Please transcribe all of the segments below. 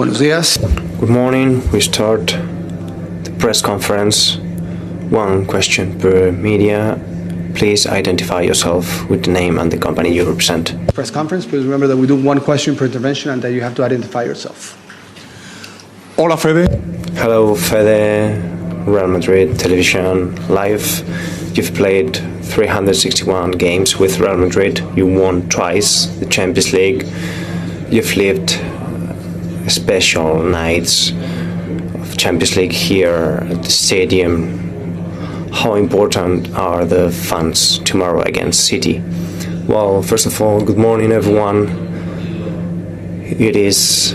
Buenos días. Good morning. We start the press conference. One question per media. Please identify yourself with the name and the company you represent. Press conference, please remember that we do one question per intervention and that you have to identify yourself. Hola, Fede. Hello, Fede. Real Madrid Television Live. You've played 361 games with Real Madrid. You won twice the Champions League. You've lived special nights of Champions League here at the stadium. How important are the fans tomorrow against City? Well, first of all, good morning everyone. It is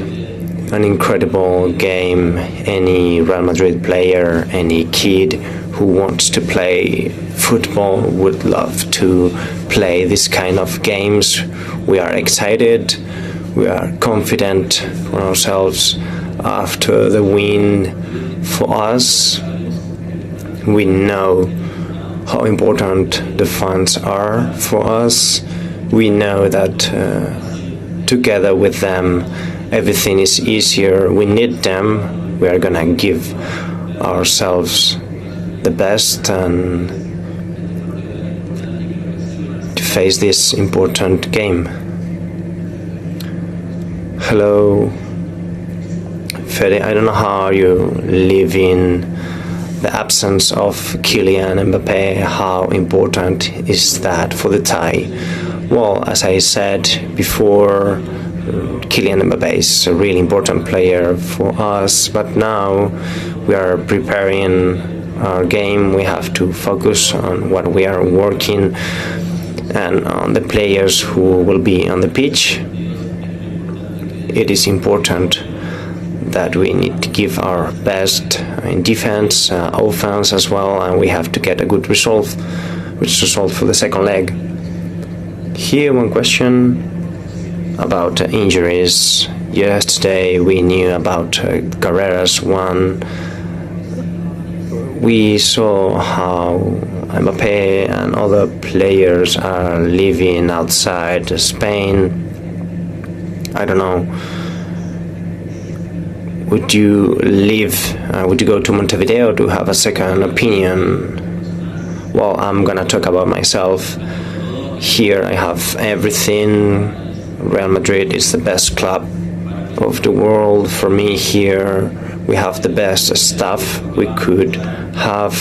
an incredible game. Any Real Madrid player, any kid who wants to play football would love to play this kind of games. We are excited, we are confident for ourselves after the win. For us, we know how important the fans are for us. We know that together with them everything is easier. We need them. We are gonna give ourselves the best and to face this important game. Hello, Fede. I don't know how you live in the absence of Kylian Mbappé. How important is that for the tie? Well, as I said before, Kylian Mbappé is a really important player for us, but now we are preparing our game. We have to focus on what we are working and on the players who will be on the pitch. It is important that we need to give our best in defense, offense as well, and we have to get a good result for the second leg. Here, one question about injuries. Yesterday we knew about Carrera's one. We saw how Mbappé and other players are living outside Spain. I don't know. Would you go to Montevideo to have a second opinion? Well, I'm gonna talk about myself. Here I have everything. Real Madrid is the best club of the world. For me here, we have the best staff we could have.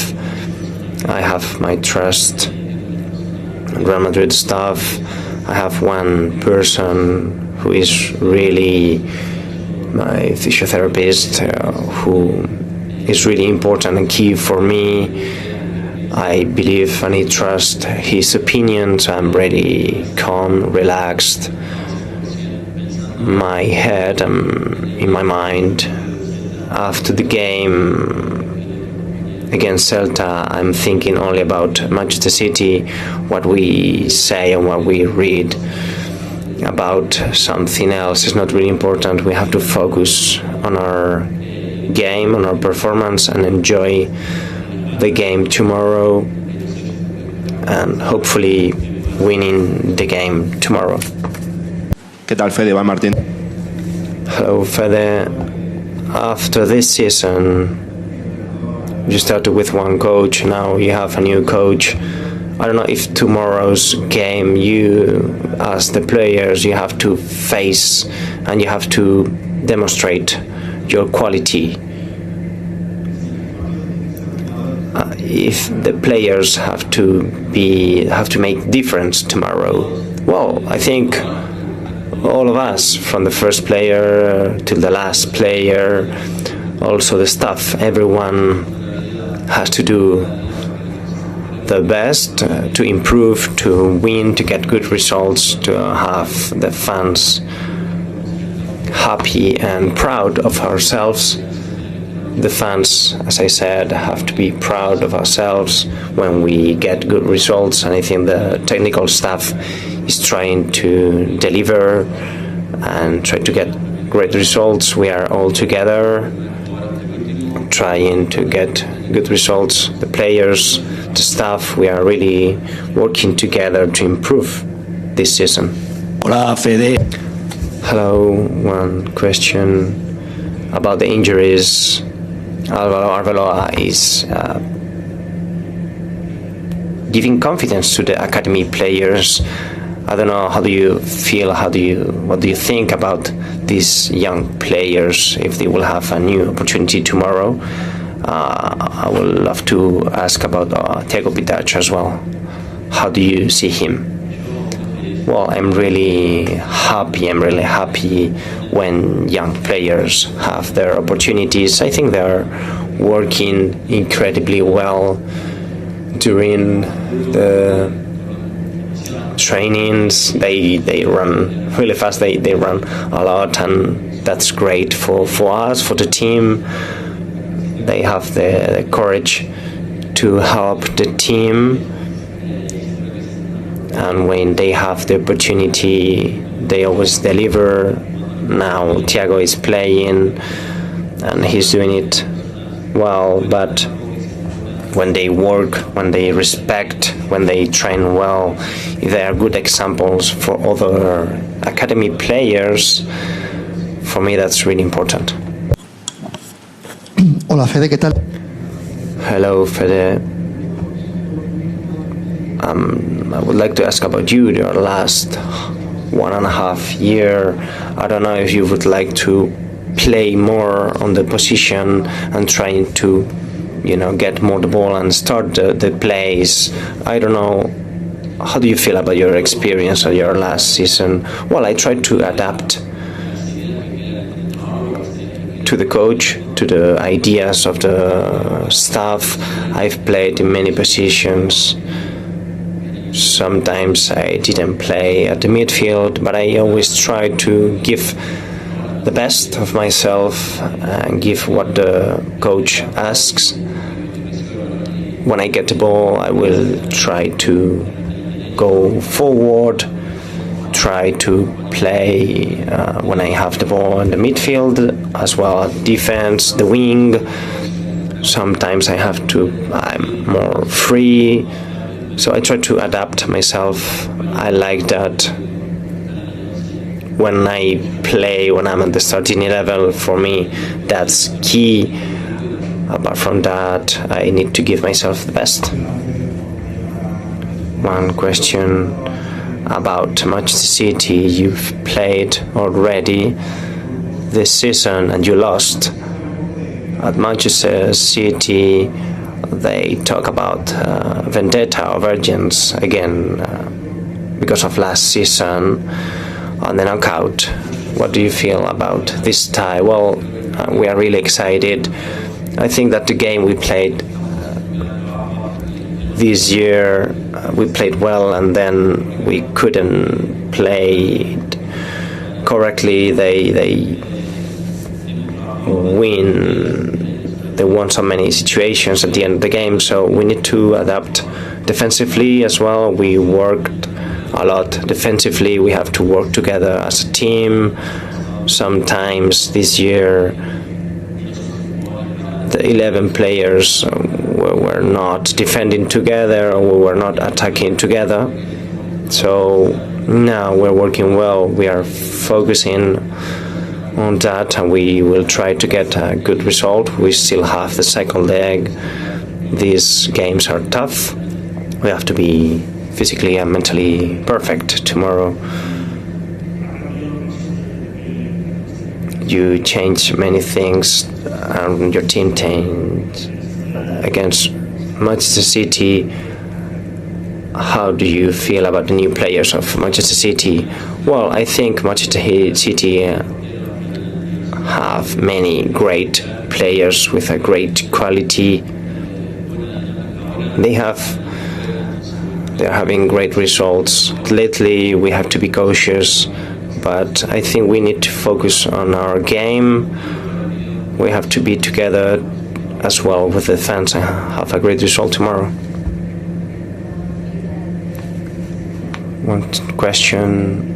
I have my trust in Real Madrid staff. I have one person who is really my physiotherapist, who is really important and key for me. I believe and I trust his opinions. I'm really calm, relaxed. My head in my mind. After the game against Celta, I'm thinking only about Manchester City, what we say and what we read. About something else is not really important. We have to focus on our game, on our performance, and enjoy the game tomorrow, and hopefully winning the game tomorrow. ¿Qué tal, Fede? Va Martín. Hello, Fede. After this season, you started with one coach, now you have a new coach. I don't know if tomorrow's game, you as the players, you have to face and you have to demonstrate your quality. If the players have to make difference tomorrow, well, I think all of us, from the first player to the last player, also the staff, everyone has to do the best to improve, to win, to get good results, to have the fans happy and proud of ourselves. The fans, as I said, have to be proud of ourselves when we get good results, and I think the technical staff is trying to deliver and try to get great results. We are all together trying to get good results. The players, the staff, we are really working together to improve this season. Hola, Fede. Hello, one question. about the injuries. Alvaro Arbeloa is giving confidence to the academy players. I don't know, how do you feel, what do you think about these young players if they will have a new opportunity tomorrow? I would love to ask about Thiago Pitach as well. How do you see him? Well, I'm really happy when young players have their opportunities. I think they're working incredibly well during the trainings. They run really fast, they run a lot, and that's great for us, for the team. They have the courage to help the team, and when they have the opportunity, they always deliver. Now Thiago is playing and he's doing it well, but when they work, when they respect, when they train well, if they are good examples for other academy players, for me that's really important. Hola Fede, ¿qué tal? Hello Fede. I would like to ask about you, your last 1.5 years. I don't know if you would like to play more on the position and trying to, get more the ball and start the plays. I don't know. How do you feel about your experience of your last season? Well, I tried to adapt to the coach, to the ideas of the staff. I've played in many positions. Sometimes I didn't play at the midfield, but I always try to give the best of myself and give what the coach asks. When I get the ball, I will try to go forward, try to play when I have the ball in the midfield, as well as defense, the wing. Sometimes I'm more free. So I try to adapt myself. I like that when I play, when I'm at the starting level, for me, that's key. Apart from that, I need to give myself the best. One question about Manchester City. You've played already this season and you lost. At Manchester City, they talk about vendetta or vengeance again because of last season on the knockout. What do you feel about this tie? Well, we are really excited. I think that the game we played this year, we played well, and then we couldn't play correctly. They won so many situations at the end of the game, so we need to adapt defensively as well. We worked a lot defensively. We have to work together as a team. Sometimes this year the 11 players were not defending together, or we were not attacking together. So now we're working well. We are focusing on that, and we will try to get a good result. We still have the second leg. These games are tough. We have to be physically and mentally perfect tomorrow. You change many things, and your team changed against Manchester City. How do you feel about the new players of Manchester City? Well, I think Manchester City have many great players with a great quality. They're having great results. Lately, we have to be cautious, but I think we need to focus on our game. We have to be together as well with the fans and have a great result tomorrow. One question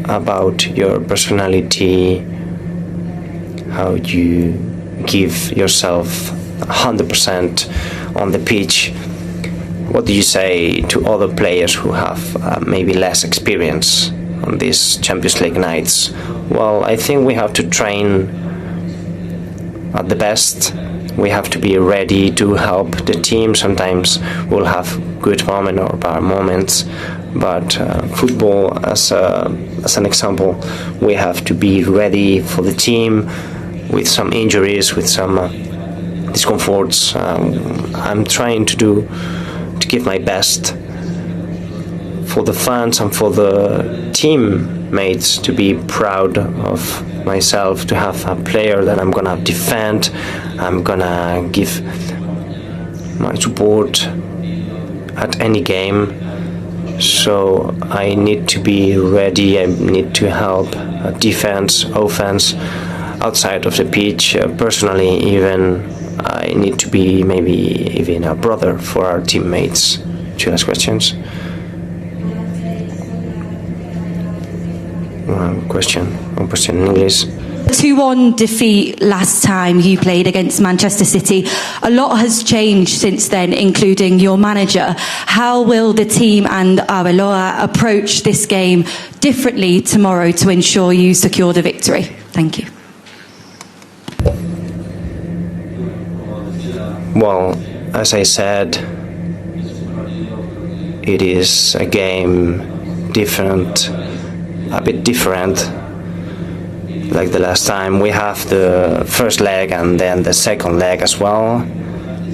about your personality, how you give yourself 100% on the pitch. What do you say to other players who have maybe less experience on these Champions League nights? Well, I think we have to train at the best. We have to be ready to help the team. Sometimes we'll have good moments or bad moments, but football, as an example, we have to be ready for the team with some injuries, with some discomforts. I'm trying to give my best for the fans and for the teammates, to be proud of myself, to have a player that I'm gonna defend, I'm gonna give my support at any game. So I need to be ready, I need to help defense, offense, outside of the pitch. Personally, even I need to be maybe even a brother for our teammates. To ask questions. One question in English. 2-1 defeat last time you played against Manchester City. A lot has changed since then, including your manager. How will the team and Arbeloa approach this game differently tomorrow to ensure you secure the victory? Thank you. Well, as I said, it is a game a bit different. Like the last time, we have the first leg and then the second leg as well.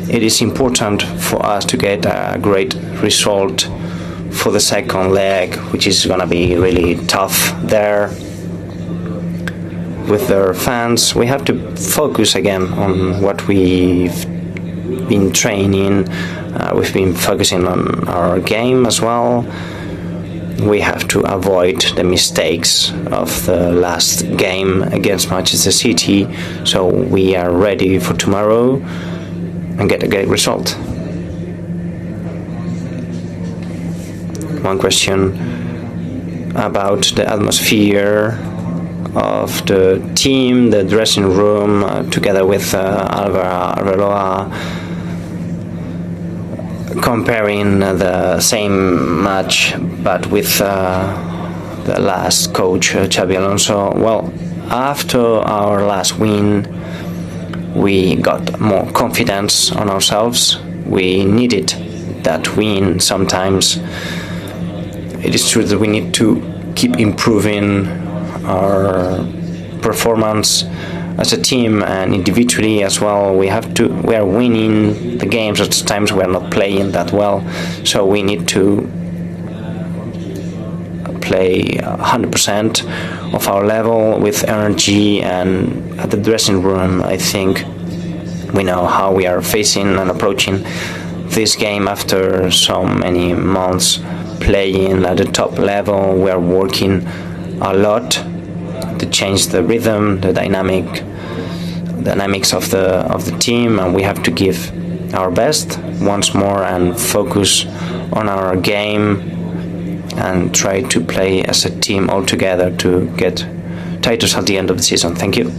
It is important for us to get a great result for the second leg, which is gonna be really tough there with their fans. We have to focus again on what we've been training. We've been focusing on our game as well. We have to avoid the mistakes of the last game against Manchester City, so we are ready for tomorrow and get a great result. One question about the atmosphere of the team, the dressing room, together with Alvaro Arbeloa, comparing the same match but with the last coach, Xabi Alonso. Well, after our last win, we got more confidence on ourselves. We needed that win sometimes. It is true that we need to keep improving our performance as a team and individually as well. We are winning the games, at times we are not playing that well, so we need to play 100% of our level with energy. And at the dressing room, I think we know how we are facing and approaching this game after so many months playing at the top level. We are working a lot to change the rhythm, the dynamics of the team, and we have to give our best once more and focus on our game and try to play as a team all together to get titles at the end of the season. Thank you.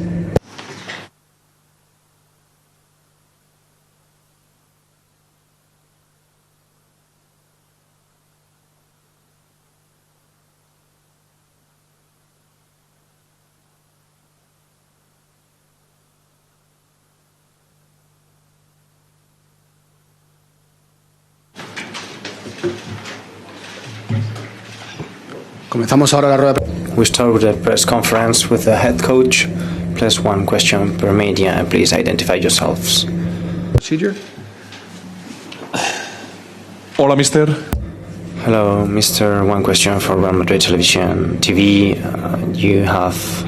Comenzamos ahora la rueda. We start with a press conference with the head coach, plus one question per media, and please identify yourselves. Procedure. Hola, mister. Hello, Mr. One question for Real Madrid Television TV. You have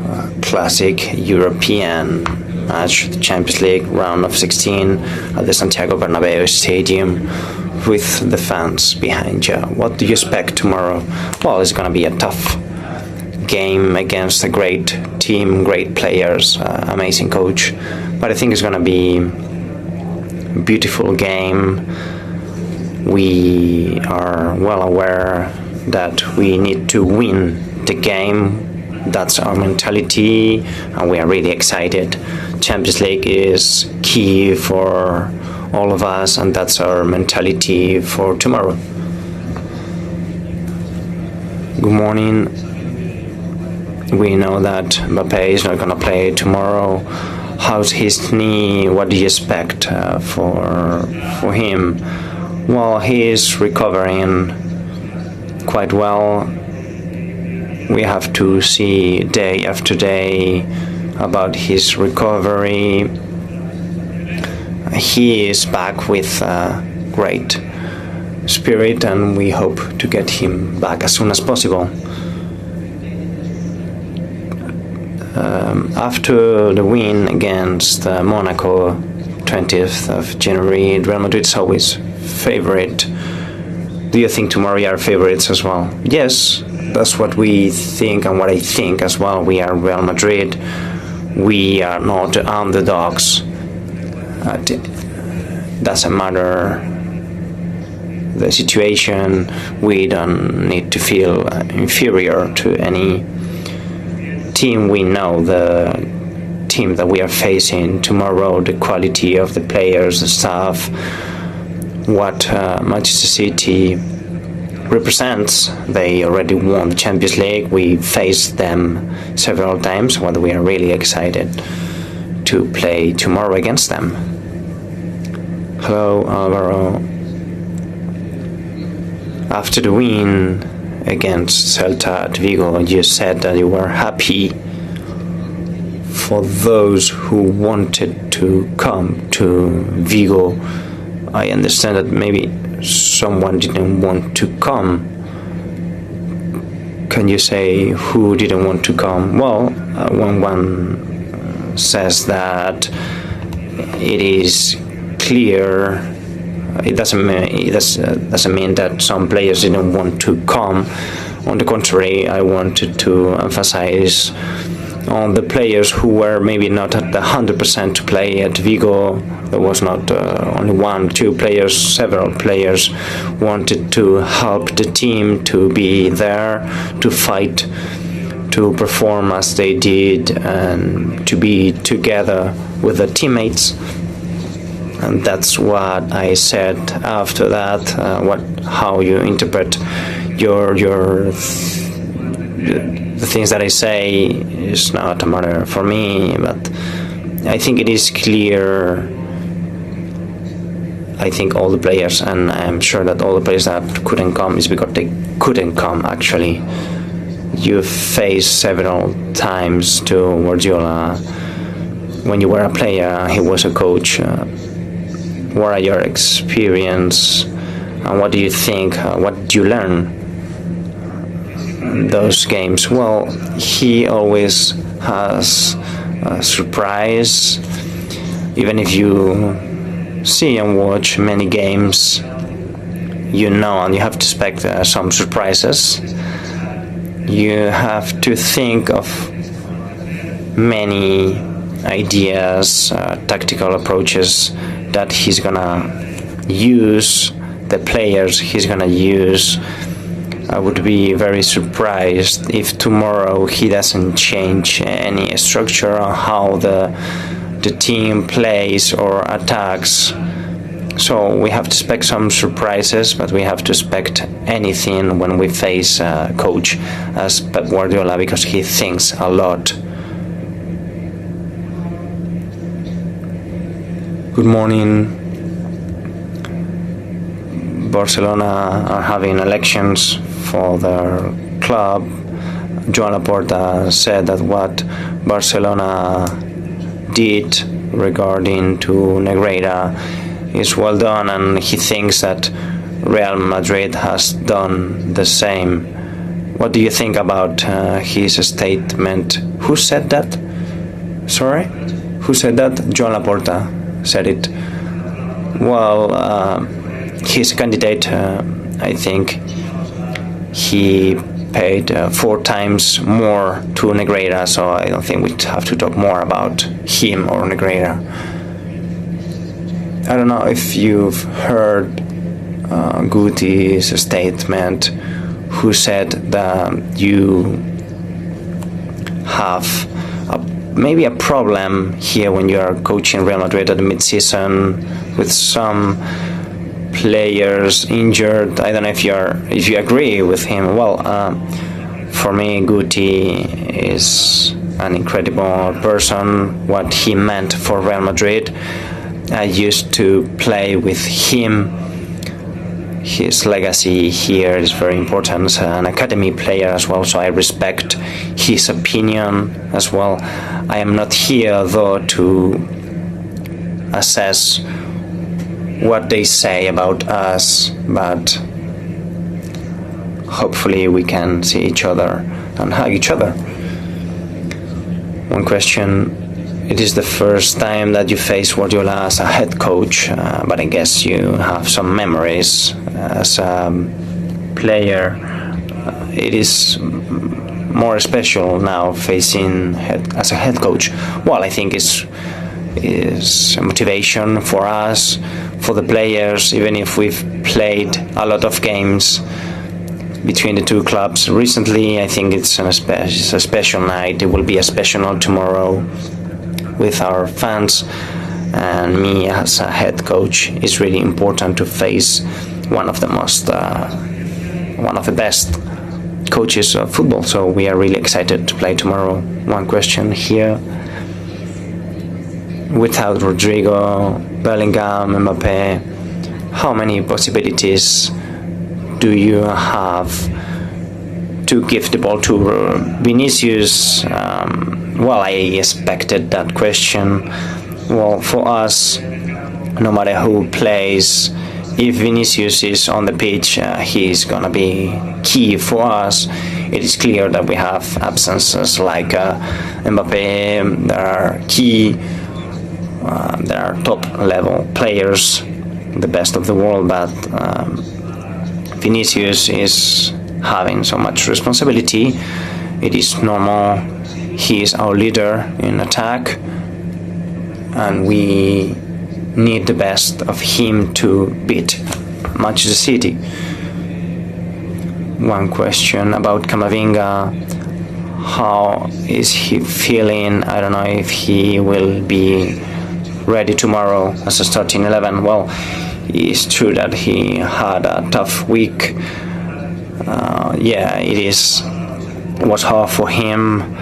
a classic European match, the Champions League round of 16 at the Santiago Bernabeu Stadium with the fans behind you. What do you expect tomorrow? Well, it's going to be a tough game against a great team, great players, amazing coach. But I think it's going to be a beautiful game. We are well aware that we need to win the game. That's our mentality, and we are really excited. Champions League is key for all of us, and that's our mentality for tomorrow. Good morning. We know that Mbappe is not going to play tomorrow. How's his knee? What do you expect for him? Well, he is recovering quite well. We have to see day after day about his recovery. He is back with great spirit, and we hope to get him back as soon as possible. After the win against Monaco, 20th of January, Real Madrid is always favorite. Do you think tomorrow we are favorites as well? Yes, that's what we think and what I think as well. We are Real Madrid. We are not the underdogs. Doesn't matter the situation. We don't need to feel inferior to any team. We know the team that we are facing tomorrow, the quality of the players, the staff, what Manchester City represents. They already won the Champions League. We faced them several times, but we are really excited to play tomorrow against them. Hello, Alvaro. After the win against Celta at Vigo, you said that you were happy for those who wanted to come to Vigo. I understand that maybe someone didn't want to come. Can you say who didn't want to come? Well, when one says that it is clear, it doesn't mean that some players didn't want to come. On the contrary, I wanted to emphasize on the players who were maybe not at the 100% to play at Vigo. There was not only one, two players, several players wanted to help the team to be there, to fight, to perform as they did, and to be together with the teammates. And that's what I said after that. How you interpret the things that I say is not a matter for me, but I think it is clear. I think all the players, and I'm sure that all the players that couldn't come is because they couldn't come actually. You faced several times to Guardiola when you were a player, he was a coach. What are your experience and what do you think? What did you learn in those games? Well, he always has a surprise. Even if you see and watch many games, you know, and you have to expect some surprises. You have to think of many ideas, tactical approaches that he's gonna use, the players he's gonna use. I would be very surprised if tomorrow he doesn't change any structure on how the team plays or attacks. So we have to expect some surprises, but we have to expect anything when we face a coach as Pep Guardiola, because he thinks a lot. Good morning. Barcelona are having elections for their club. Joan Laporta said that what Barcelona did regarding to Negreira is well done, and he thinks that Real Madrid has done the same. What do you think about his statement? Who said that? Sorry? Who said that? Joan Laporta said it. Well, he's a candidate. I think he paid 4 times more to Negreira, so I don't think we have to talk more about him or Negreira. I don't know if you've heard Guti's statement, who said that you have maybe a problem here when you are coaching Real Madrid at the mid-season with some players injured. I don't know if you agree with him. Well, for me, Guti is an incredible person. What he meant for Real Madrid. I used to play with him. His legacy here is very important. An academy player as well, so I respect his opinion as well. I am not here though to assess what they say about us, but hopefully we can see each other and hug each other. One question. It is the first time that you face Guardiola as a head coach, but I guess you have some memories as a player. It is more special now facing as a head coach. Well, I think it's a motivation for us, for the players, even if we've played a lot of games between the two clubs recently. I think it's a special night. It will be a special night tomorrow with our fans, and me as a head coach, it's really important to face one of the best coaches of football. So we are really excited to play tomorrow. One question here. Without Rodrigo, Bellingham, Mbappe, how many possibilities do you have to give the ball to Vinicius? Well, I expected that question. Well, for us, no matter who plays, if Vinicius is on the pitch, he's gonna be key for us. It is clear that we have absences like Mbappe. There are key, there are top-level players, the best of the world, but Vinicius is having so much responsibility. It is normal. He is our leader in attack, and we need the best of him to beat Manchester City. One question about Camavinga. How is he feeling? I don't know if he will be ready tomorrow as a starting 11. Well, it's true that he had a tough week. It was hard for him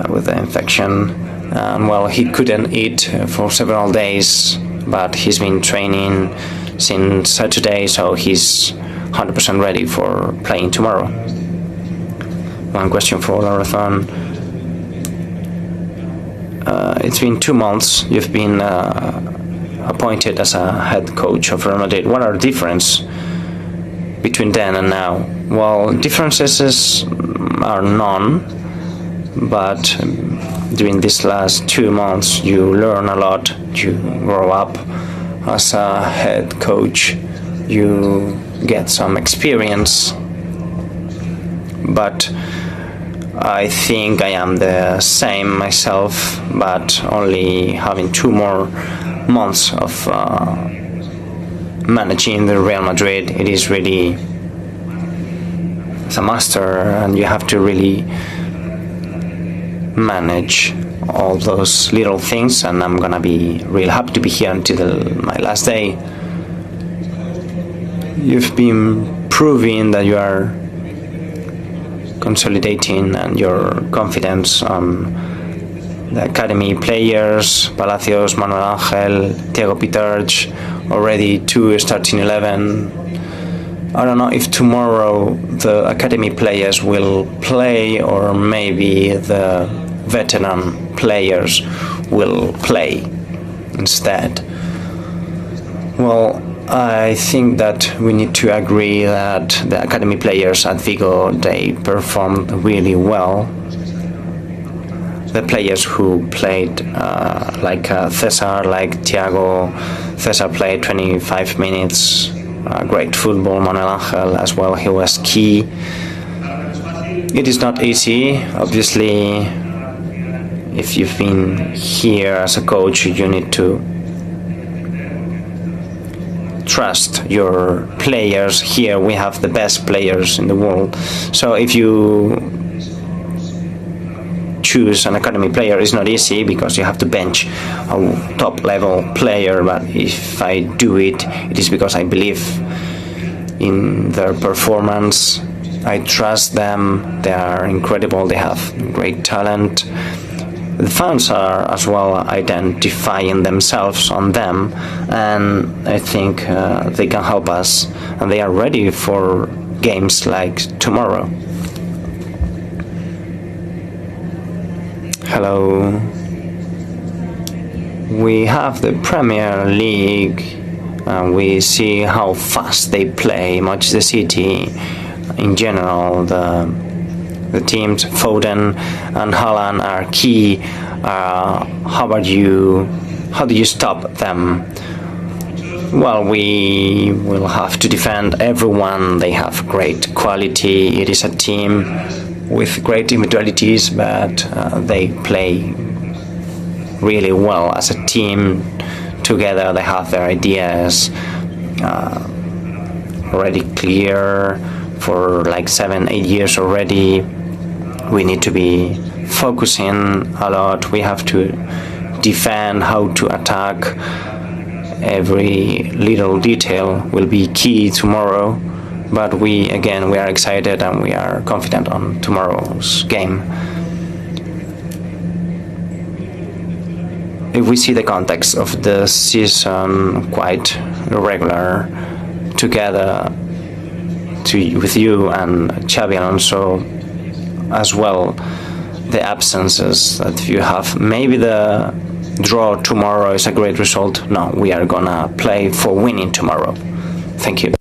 with the infection, and well, he couldn't eat for several days, but he's been training since Saturday, so he's 100% ready for playing tomorrow. One question for Larathon. It's been 2 months you've been appointed as a head coach of Real Madrid. What are the differences between then and now? Well, differences are none, but during these last 2 months you learn a lot, you grow up as a head coach, you get some experience, but I think I am the same myself, but only having 2 more months of managing the Real Madrid. It is really as a master, and you have to really manage all those little things, and I'm gonna be real happy to be here until my last day. You've been proving that you are consolidating and your confidence on the academy players, Palacios, Manuel Angel, Thiago Pitarch, already 2 starting 11. I don't know if tomorrow the academy players will play, or maybe the veteran players will play instead. Well, I think that we need to agree that the academy players at Vigo, they performed really well. The players who played like Cesar, like Thiago, Cesar played 25 minutes, great football. Manuel Angel as well, he was key. It is not easy, obviously. If you've been here as a coach, you need to trust your players. Here we have the best players in the world, so if you choose an academy player is not easy because you have to bench a top level player, but if I do it, it is because I believe in their performance. I trust them. They are incredible. They have great talent. The fans are as well identifying themselves on them, and I think they can help us, and they are ready for games like tomorrow. Hello. We have the Premier League, and we see how fast they play. Manchester City, in general, the teams Foden and Haaland are key. How do you stop them? Well, we will have to defend everyone. They have great quality. It is a team with great individualities, but they play really well as a team together. They have their ideas already clear for like 7-8 years already. We need to be focusing a lot. We have to defend, how to attack. Every little detail will be key tomorrow, but we are excited and we are confident on tomorrow's game. If we see the context of the season quite irregular, together with you and Xabi Alonso as well, the absences that you have, maybe the draw tomorrow is a great result. No, we are gonna play for winning tomorrow. Thank you.